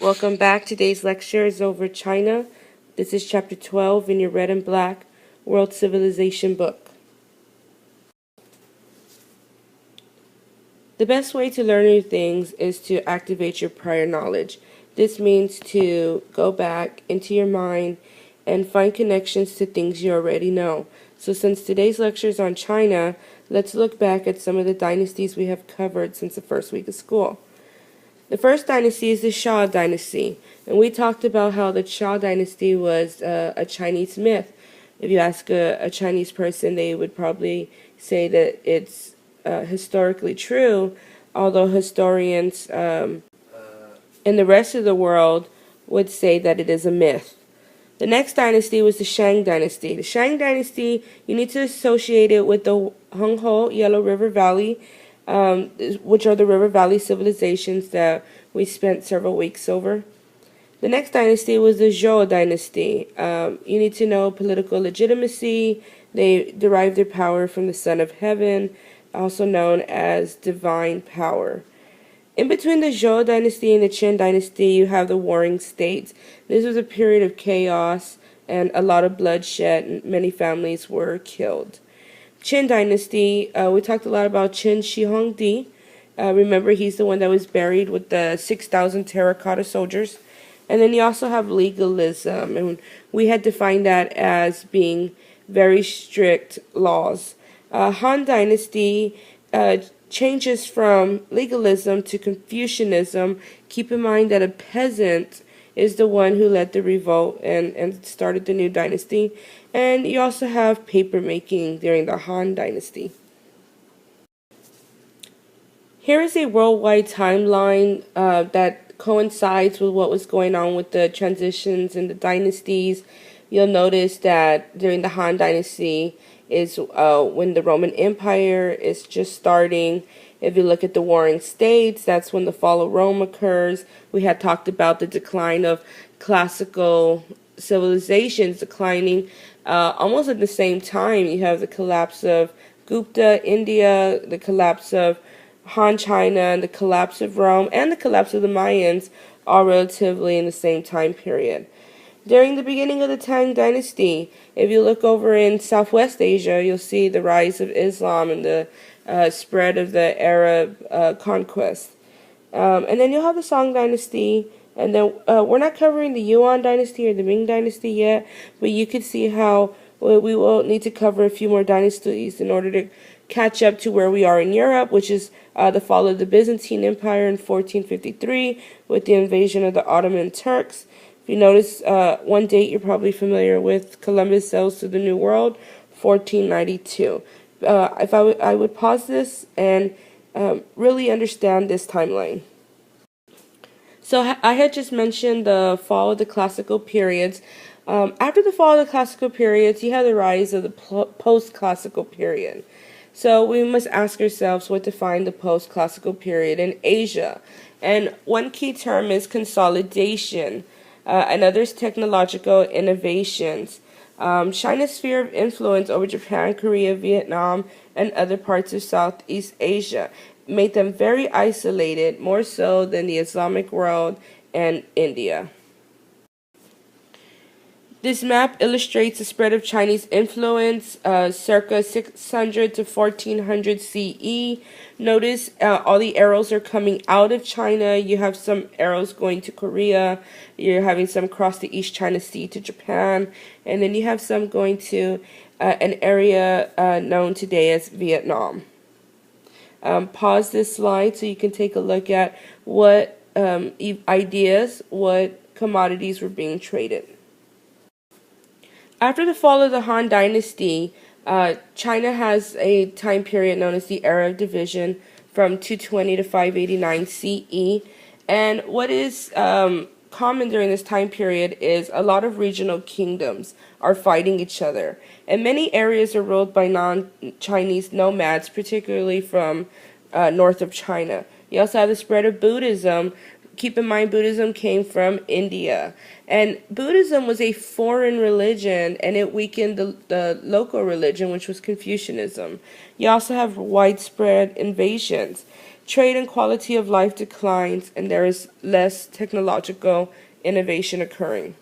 Welcome back. Today's lecture is over China. This is chapter 12 in your red and black World Civilization book. The best way to learn new things is to activate your prior knowledge. This means to go back into your mind and find connections to things you already know. So since today's lecture is on China, let's look back at some of the dynasties we have covered since the first week of school. The first dynasty is the Shao dynasty, and we talked about how the Shao dynasty was a Chinese myth. If you ask a Chinese person, they would probably say that it's historically true, although historians in the rest of the world would say that it is a myth. The next dynasty was the Shang dynasty. The Shang dynasty, you need to associate it with the Honghe Yellow River Valley, which are the River Valley civilizations that we spent several weeks over. The next dynasty was the Zhou dynasty. You need to know political legitimacy. They derived their power from the Son of Heaven, also known as divine power. In between the Zhou dynasty and the Qin dynasty, you have the Warring States. This was a period of chaos and a lot of bloodshed, and many families were killed. Qin dynasty, we talked a lot about Qin Shi Huangdi. Remember, he's the one that was buried with the 6,000 terracotta soldiers. And then you also have legalism, and we had defined that as being very strict laws. Han dynasty changes from legalism to Confucianism. Keep in mind that a peasant is the one who led the revolt and started the new dynasty. And you also have paper making during the Han dynasty. Here is a worldwide timeline that coincides with what was going on with the transitions in the dynasties. You'll notice that during the Han dynasty is when the Roman Empire is just starting. If you look at the Warring States, that's when the fall of Rome occurs. We had talked about the decline of classical civilizations declining almost at the same time. You have the collapse of Gupta India, the collapse of Han China, and the collapse of Rome, and the collapse of the Mayans, all relatively in the same time period. During the beginning of the Tang dynasty, if you look over in Southwest Asia, you'll see the rise of Islam and the spread of the Arab conquest. And then you'll have the Song dynasty, and then we're not covering the Yuan dynasty or the Ming dynasty yet, but you can see how we will need to cover a few more dynasties in order to catch up to where we are in Europe, which is the fall of the Byzantine Empire in 1453 with the invasion of the Ottoman Turks. If you notice one date you're probably familiar with, Columbus sails to the New World, 1492. If I would pause this and really understand this timeline. So I had just mentioned the fall of the classical periods. After the fall of the classical periods, you have the rise of the post-classical period. So we must ask ourselves what defines the post-classical period in Asia. And one key term is consolidation. Another is technological innovations. China's sphere of influence over Japan, Korea, Vietnam, and other parts of Southeast Asia made them very isolated, more so than the Islamic world and India. This map illustrates the spread of Chinese influence circa 600 to 1400 CE. Notice all the arrows are coming out of China. You have some arrows going to Korea. You're having some cross the East China Sea to Japan. And then you have some going to an area known today as Vietnam. Pause this slide so you can take a look at what ideas, what commodities were being traded. After the fall of the Han dynasty, China has a time period known as the Era of Division from 220 to 589 CE. And what is common during this time period is a lot of regional kingdoms are fighting each other. And many areas are ruled by non-Chinese nomads, particularly from north of China. You also have the spread of Buddhism. Keep in mind, Buddhism came from India. And Buddhism was a foreign religion, and it weakened the local religion, which was Confucianism. You also have widespread invasions. trade and quality of life declines, and there is less technological innovation occurring.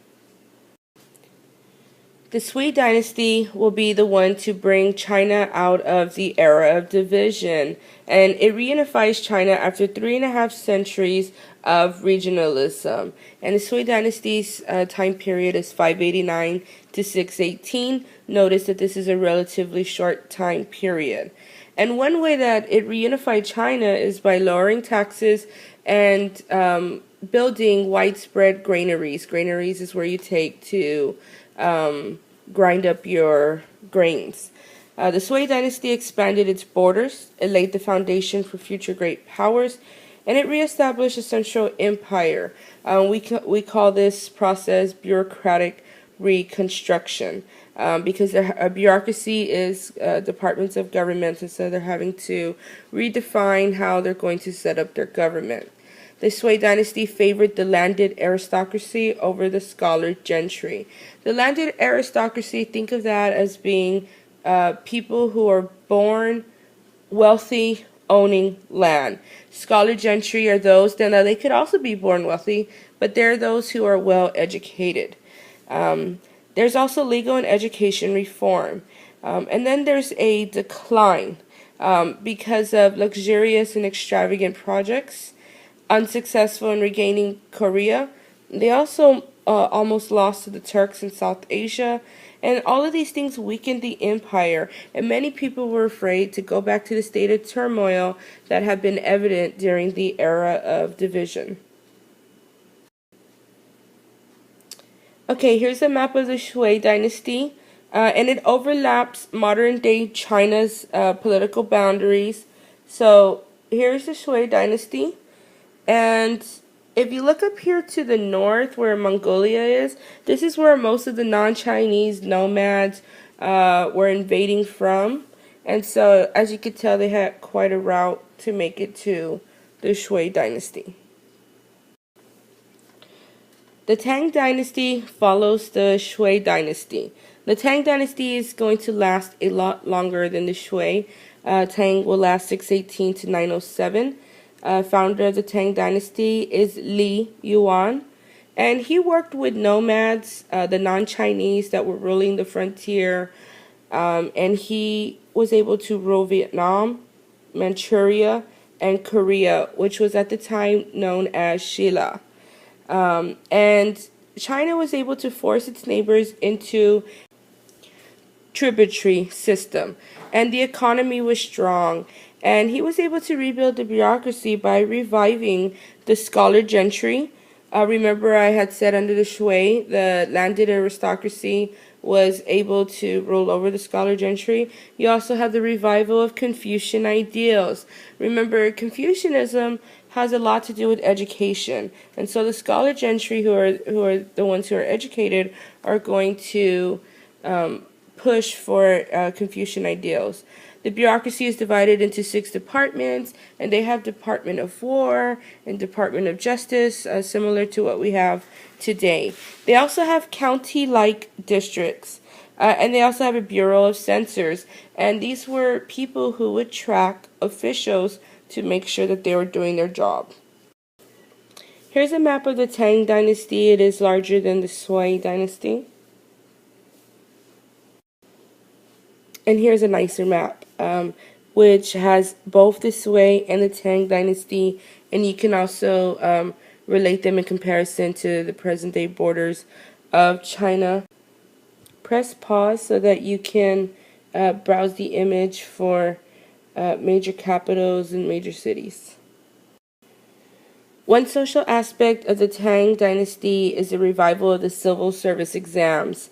The Sui dynasty will be the one to bring China out of the era of division, and it reunifies China after 3.5 centuries of regionalism. And the Sui dynasty's time period is 589 to 618. Notice that this is a relatively short time period. And one way that it reunified China is by lowering taxes and building widespread granaries. Granaries is where you take to grind up your grains. The Sui dynasty expanded its borders, it laid the foundation for future great powers, and it reestablished a central empire. We call this process bureaucratic reconstruction because a bureaucracy is departments of government, and so they're having to redefine how they're going to set up their government. The Sui dynasty favored the landed aristocracy over the scholar gentry. The landed aristocracy, think of that as being people who are born wealthy, owning land. Scholar gentry are those, then they could also be born wealthy, but they're those who are well educated. There's also legal and education reform. And then there's a decline because of luxurious and extravagant projects. Unsuccessful in regaining Korea. They also almost lost to the Turks in South Asia, and all of these things weakened the empire, and many people were afraid to go back to the state of turmoil that had been evident during the era of division. Okay, here's a map of the Sui dynasty, and it overlaps modern-day China's political boundaries. So here's the Sui dynasty. And if you look up here to the north where Mongolia is, this is where most of the non-Chinese nomads were invading from. And so, as you could tell, they had quite a route to make it to the Sui dynasty. The Tang dynasty follows the Sui dynasty. The Tang dynasty is going to last a lot longer than the Sui. Tang will last 618 to 907. Founder of the Tang dynasty is Yuan, and he worked with nomads, the non-Chinese that were ruling the frontier, and he was able to rule Vietnam, Manchuria, and Korea, which was at the time known as Shilla. And China was able to force its neighbors into tributary system, and the economy was strong. And he was able to rebuild the bureaucracy by reviving the scholar gentry. Remember, I had said under the Sui, the landed aristocracy was able to rule over the scholar gentry. You also have the revival of Confucian ideals. Remember, Confucianism has a lot to do with education, and so the scholar gentry, who are the ones who are educated, are going to push for Confucian ideals. The bureaucracy is divided into 6 departments, and they have Department of War and Department of Justice, similar to what we have today. They also have county-like districts, and they also have a Bureau of Censors, and these were people who would track officials to make sure that they were doing their job. Here's a map of the Tang dynasty. It is larger than the Sui dynasty. And here's a nicer map, which has both the Sui and the Tang dynasty, and you can also relate them in comparison to the present-day borders of China. Press pause so that you can browse the image for major capitals and major cities. One social aspect of the Tang dynasty is the revival of the civil service exams.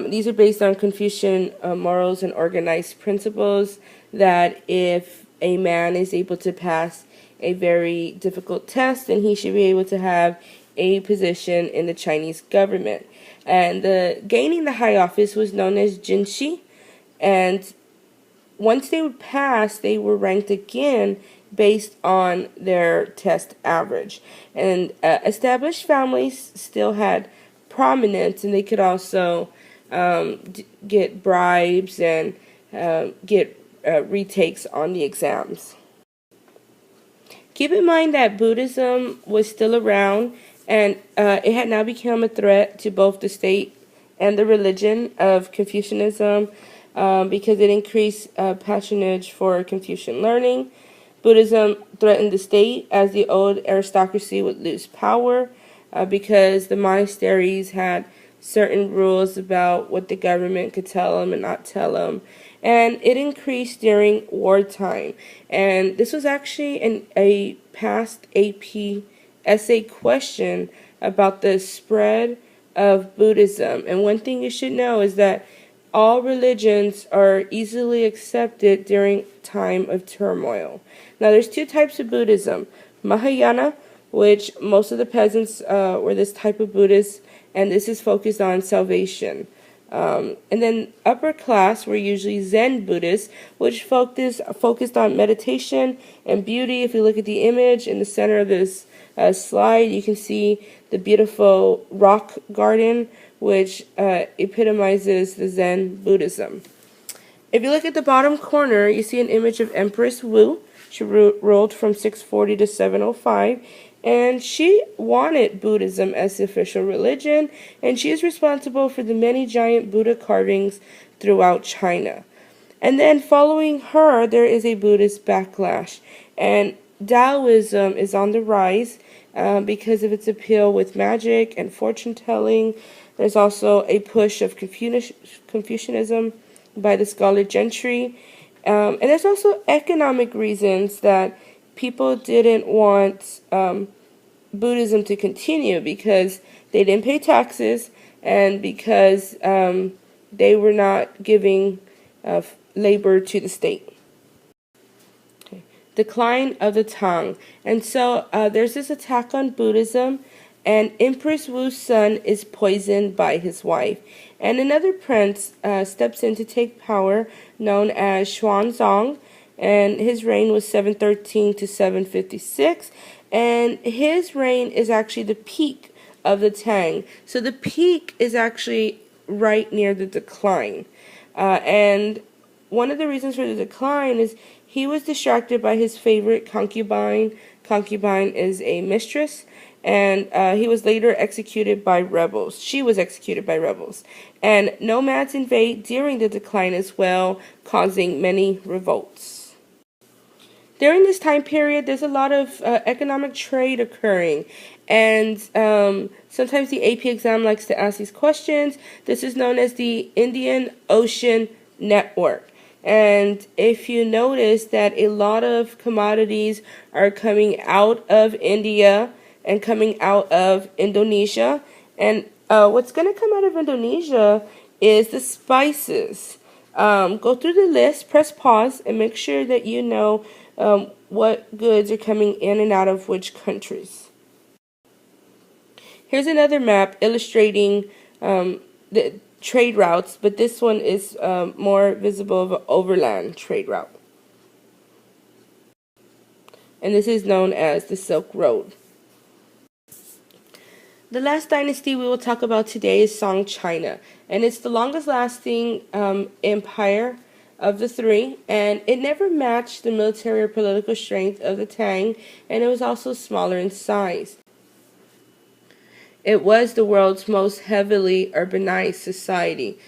These are based on Confucian morals and organized principles that if a man is able to pass a very difficult test, then he should be able to have a position in the Chinese government. And gaining the high office was known as jinshi, and once they would pass, they were ranked again based on their test average. And established families still had prominence, and they could also get bribes and get retakes on the exams. Keep in mind that Buddhism was still around, and it had now become a threat to both the state and the religion of Confucianism, because it increased patronage for Confucian learning. Buddhism threatened the state as the old aristocracy would lose power, because the monasteries had certain rules about what the government could tell them and not tell them. And it increased during wartime. And this was actually a past AP essay question about the spread of Buddhism. And one thing you should know is that all religions are easily accepted during time of turmoil. Now, there's two types of Buddhism. Mahayana, which most of the peasants were this type of Buddhist, and this is focused on salvation. And then upper class were usually Zen Buddhists, which focused on meditation and beauty. If you look at the image in the center of this slide, you can see the beautiful rock garden, which epitomizes the Zen Buddhism. If you look at the bottom corner, you see an image of Empress Wu. She ruled from 640 to 705. And she wanted Buddhism as the official religion, and she is responsible for the many giant Buddha carvings throughout China. And then following her, there is a Buddhist backlash. And Taoism is on the rise because of its appeal with magic and fortune-telling. There's also a push of Confucianism by the scholar gentry. And there's also economic reasons that people didn't want Buddhism to continue because they didn't pay taxes and because they were not giving labor to the state. Okay. Decline of the Tang. And so there's this attack on Buddhism, and Empress Wu's son is poisoned by his wife. And another prince steps in to take power, known as Xuanzang, and his reign was 713 to 756, and his reign is actually the peak of the Tang. So the peak is actually right near the decline. And one of the reasons for the decline is he was distracted by his favorite concubine. Concubine is a mistress, and he was later executed by rebels. She was executed by rebels. And nomads invade during the decline as well, causing many revolts. During this time period, there's a lot of economic trade occurring, and sometimes the AP exam likes to ask these questions. This is known as the Indian Ocean Network. And if you notice that a lot of commodities are coming out of India and coming out of Indonesia, and what's going to come out of Indonesia is the spices. Go through the list, press pause, and make sure that you know what goods are coming in and out of which countries. Here's another map illustrating the trade routes, but this one is more visible of an overland trade route. And this is known as the Silk Road. The last dynasty we will talk about today is Song China, and it's the longest lasting empire of the three, and it never matched the military or political strength of the Tang, and it was also smaller in size. It was the world's most heavily urbanized society.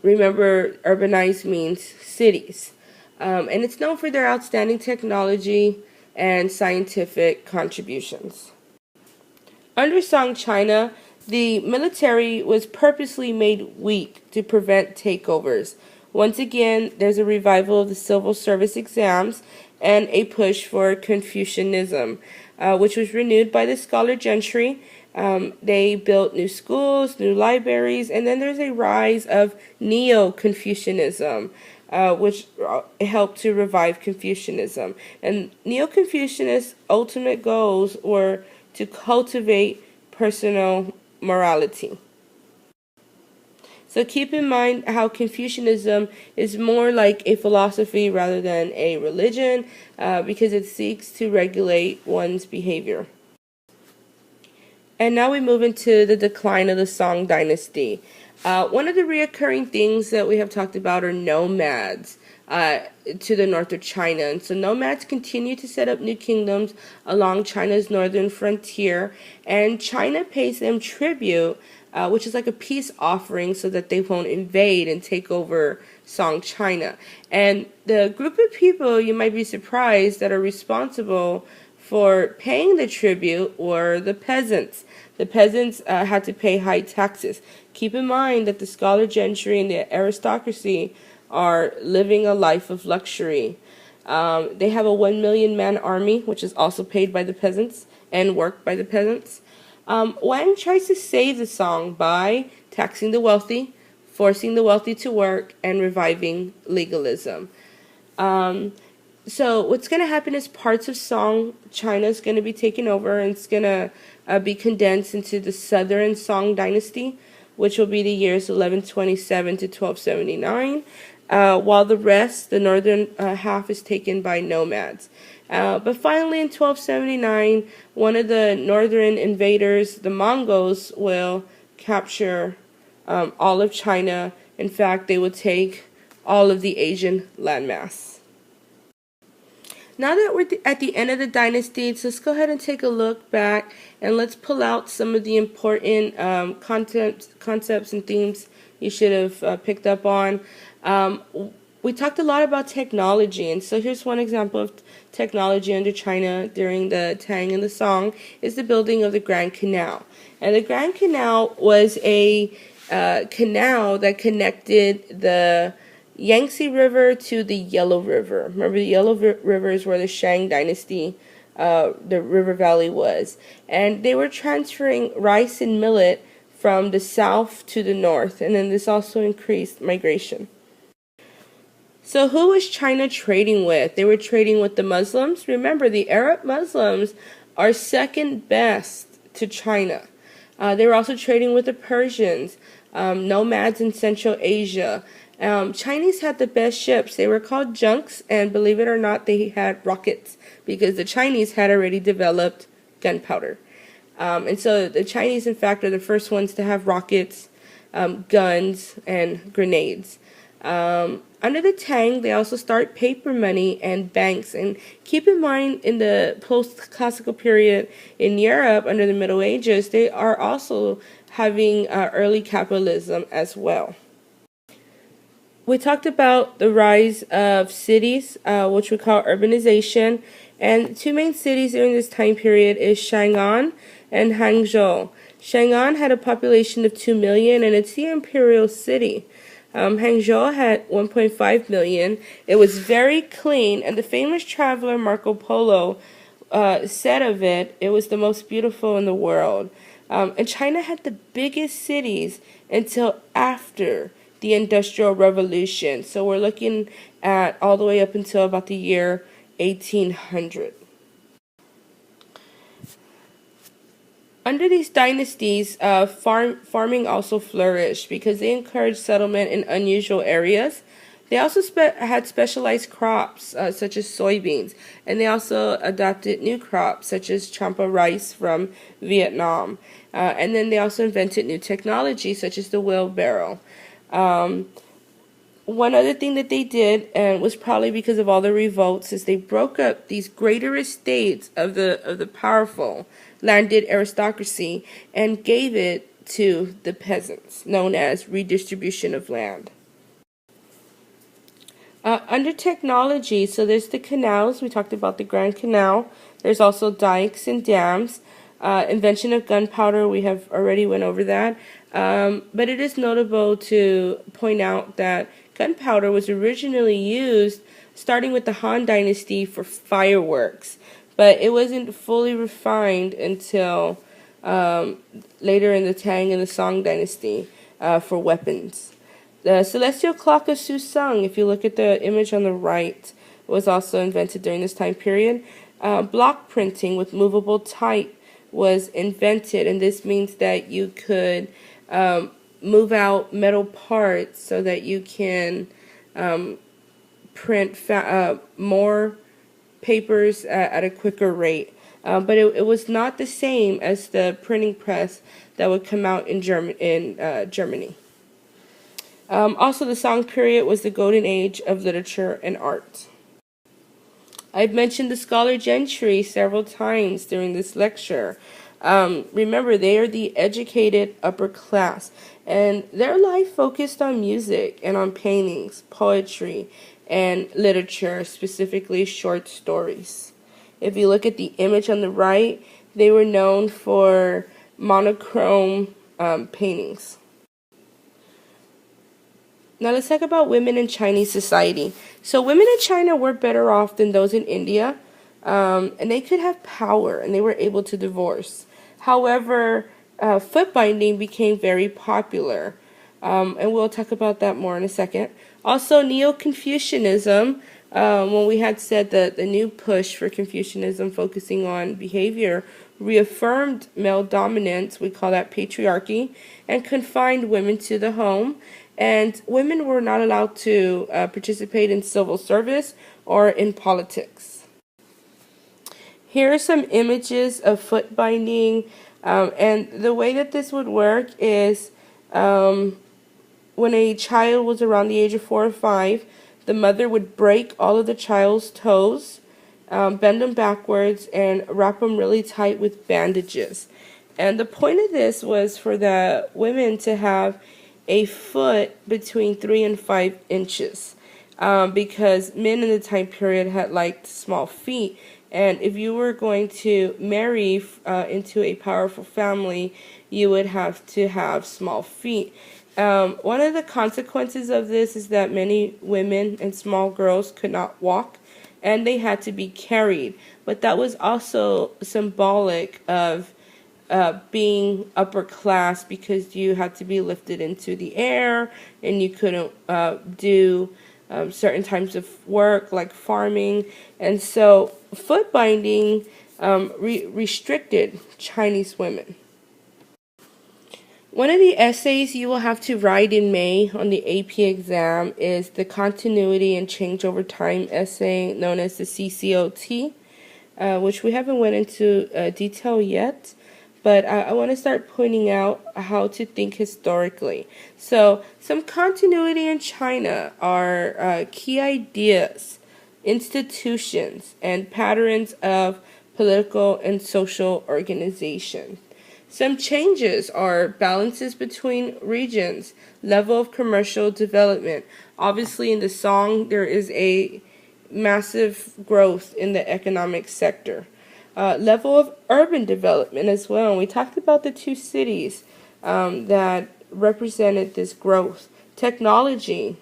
Remember, urbanized means cities. And it's known for their outstanding technology and scientific contributions. Under Song China, the military was purposely made weak to prevent takeovers. Once again, there's a revival of the civil service exams and a push for Confucianism, which was renewed by the scholar gentry. They built new schools, new libraries, and then there's a rise of Neo-Confucianism, which helped to revive Confucianism. And Neo-Confucianists' ultimate goals were to cultivate personal morality. So keep in mind how Confucianism is more like a philosophy rather than a religion, because it seeks to regulate one's behavior. And now we move into the decline of the Song dynasty. One of the reoccurring things that we have talked about are nomads. to the north of China. And so nomads continue to set up new kingdoms along China's northern frontier, and China pays them tribute, which is like a peace offering so that they won't invade and take over Song China. And the group of people, you might be surprised, that are responsible for paying the tribute were the peasants. The peasants had to pay high taxes. Keep in mind that the scholar gentry and the aristocracy are living a life of luxury. They have a 1 million man army, which is also paid by the peasants and worked by the peasants. Wang tries to save the Song by taxing the wealthy, forcing the wealthy to work, and reviving legalism. So what's going to happen is parts of Song China is going to be taken over, and it's going to be condensed into the southern Song dynasty, which will be the years 1127 to 1279, while the rest, the northern half, is taken by nomads. But finally, in 1279, one of the northern invaders, the Mongols, will capture all of China. In fact, they will take all of the Asian landmass. Now that we're at the end of the dynasties, let's go ahead and take a look back, and let's pull out some of the important concepts and themes you should have picked up on. We talked a lot about technology, and so here's one example of technology under China during the Tang and the Song is the building of the Grand Canal. And the Grand Canal was a canal that connected the Yangtze River to the Yellow River. Remember, the Yellow River is where the Shang dynasty, the river valley was. And they were transferring rice and millet from the south to the north, and then this also increased migration. So who was China trading with? They were trading with the Muslims. Remember, the Arab Muslims are second best to China. They were also trading with the Persians, nomads in Central Asia. Chinese had the best ships. They were called junks, and believe it or not, they had rockets because the Chinese had already developed gunpowder. And so the Chinese, in fact, are the first ones to have rockets, guns, and grenades. Under the Tang, they also start paper money and banks. And keep in mind, in the post-classical period in Europe, under the Middle Ages, they are also having early capitalism as well. We talked about the rise of cities, which we call urbanization. And two main cities during this time period is Chang'an and Hangzhou. Chang'an had a population of 2 million, and it's the imperial city. Hangzhou had 1.5 million. It was very clean, and the famous traveler Marco Polo said of it, it was the most beautiful in the world. And China had the biggest cities until after the Industrial Revolution. So we're looking at all the way up until about the year 1800. Under these dynasties, farming also flourished because they encouraged settlement in unusual areas. They also had specialized crops, such as soybeans, and they also adopted new crops, such as champa rice from Vietnam. And then they also invented new technology, such as the wheelbarrow. One other thing that they did, and was probably because of all the revolts, is they broke up these greater estates of the powerful landed aristocracy and gave it to the peasants, known as redistribution of land. Under technology, so there's the canals. We talked about the Grand Canal. There's also dikes and dams. Invention of gunpowder, we have already went over that. But it is notable to point out that gunpowder was originally used starting with the Han Dynasty for fireworks, but it wasn't fully refined until later in the Tang and the Song Dynasty for weapons. The celestial clock of Susung, if you look at the image on the right, was also invented during this time period. Block printing with movable type was invented, and this means that you could move out metal parts so that you can print more papers at a quicker rate. But it was not the same as the printing press that would come out in Germany. Also, the Song period was the golden age of literature and art. I've mentioned the scholar gentry several times during this lecture. Remember, they are the educated upper class, and their life focused on music and on paintings, poetry, and literature, specifically short stories. If you look at the image on the right, they were known for monochrome paintings. Now let's talk about women in Chinese society. So women in China were better off than those in India, and they could have power, and they were able to divorce. However, foot binding became very popular, and we'll talk about that more in a second. Also, Neo-Confucianism, when we had said that the new push for Confucianism focusing on behavior reaffirmed male dominance, we call that patriarchy, and confined women to the home. And women were not allowed to participate in civil service or in politics. Here are some images of foot binding, and the way that this would work is when a child was around the age of 4 or 5, the mother would break all of the child's toes, bend them backwards, and wrap them really tight with bandages. And the point of this was for the women to have a foot between 3 and 5 inches, because men in the time period had liked small feet. And if you were going to marry into a powerful family, you would have to have small feet. One of the consequences of this is that many women and small girls could not walk, and they had to be carried. But that was also symbolic of being upper class, because you had to be lifted into the air, and you couldn't do certain types of work like farming. And so foot binding restricted Chinese women. One of the essays you will have to write in May on the AP exam is the Continuity and Change Over Time essay, known as the CCOT, which we haven't went into detail yet. But I want to start pointing out how to think historically. So some continuity in China are key ideas, institutions, and patterns of political and social organization. Some changes are balances between regions, level of commercial development. Obviously, in the Song, there is a massive growth in the economic sector. Level of urban development as well. And we talked about the two cities that represented this growth. Technology,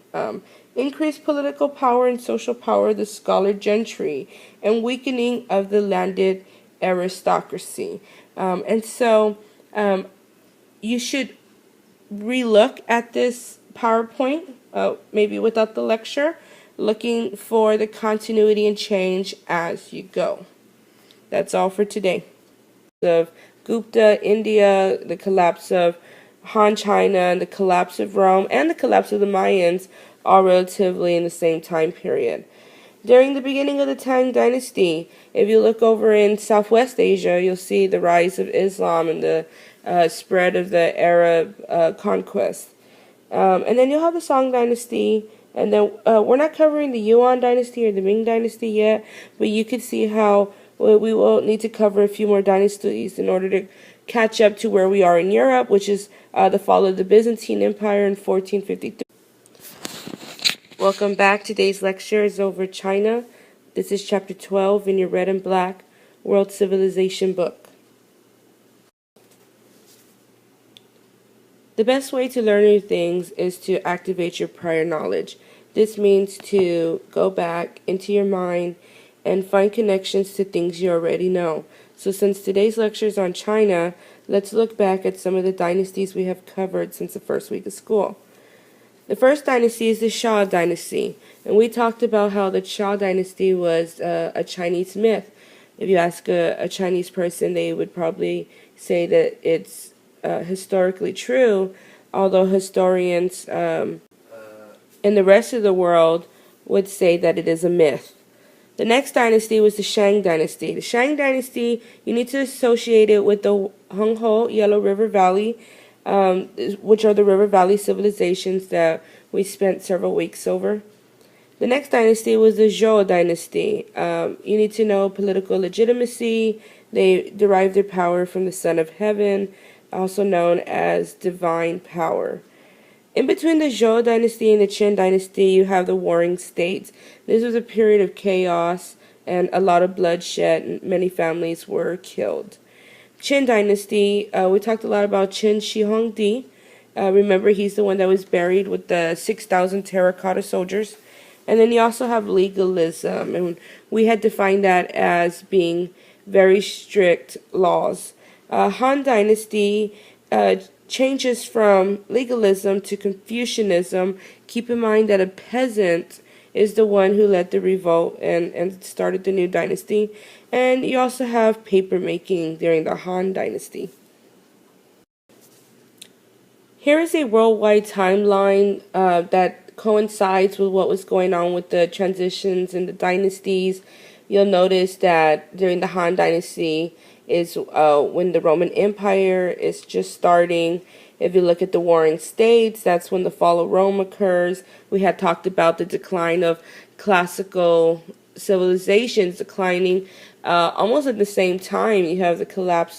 increased political power and social power of the scholar gentry, and weakening of the landed aristocracy. And so you should relook at this PowerPoint, maybe without the lecture, looking for the continuity and change as you go. That's all for today. Of Gupta, India, the collapse of Han China, and the collapse of Rome, and the collapse of the Mayans, all relatively in the same time period. During the beginning of the Tang Dynasty, if you look over in Southwest Asia, you'll see the rise of Islam and the spread of the Arab conquest. And then you'll have the Song Dynasty, and then we're not covering the Yuan Dynasty or the Ming Dynasty yet, but you can see how we will need to cover a few more dynasties in order to catch up to where we are in Europe, which is the fall of the Byzantine Empire in 1453. Welcome back. Today's lecture is over China. This is chapter 12 in your red and black World Civilization book. The best way to learn new things is to activate your prior knowledge. This means to go back into your mind and find connections to things you already know. So since today's lecture is on China, let's look back at some of the dynasties we have covered since the first week of school. The first dynasty is the Shao dynasty, and we talked about how the Shao dynasty was a Chinese myth. If you ask a Chinese person, they would probably say that it's historically true, although historians in the rest of the world would say that it is a myth. The next dynasty was the Shang dynasty. The Shang dynasty, you need to associate it with the Honghe Yellow River Valley, which are the river valley civilizations that we spent several weeks over. The next dynasty was the Zhou dynasty. You need to know political legitimacy. They derived their power from the Son of Heaven, also known as divine power. In between the Zhou dynasty and the Qin dynasty, you have the warring states. This was a period of chaos and a lot of bloodshed, and many families were killed. Qin dynasty, we talked a lot about Qin Shi Huangdi. Remember, he's the one that was buried with the 6,000 terracotta soldiers. And then you also have legalism, and we had defined that as being very strict laws. Han Dynasty changes from legalism to Confucianism. Keep in mind that a peasant is the one who led the revolt and started the new dynasty. And you also have paper making during the Han Dynasty. Here is a worldwide timeline that coincides with what was going on with the transitions in the dynasties. You'll notice that during the Han Dynasty is when the Roman Empire is just starting. If you look at the warring states, that's when the fall of Rome occurs. We had talked about the decline of classical civilizations declining almost at the same time. You have the collapse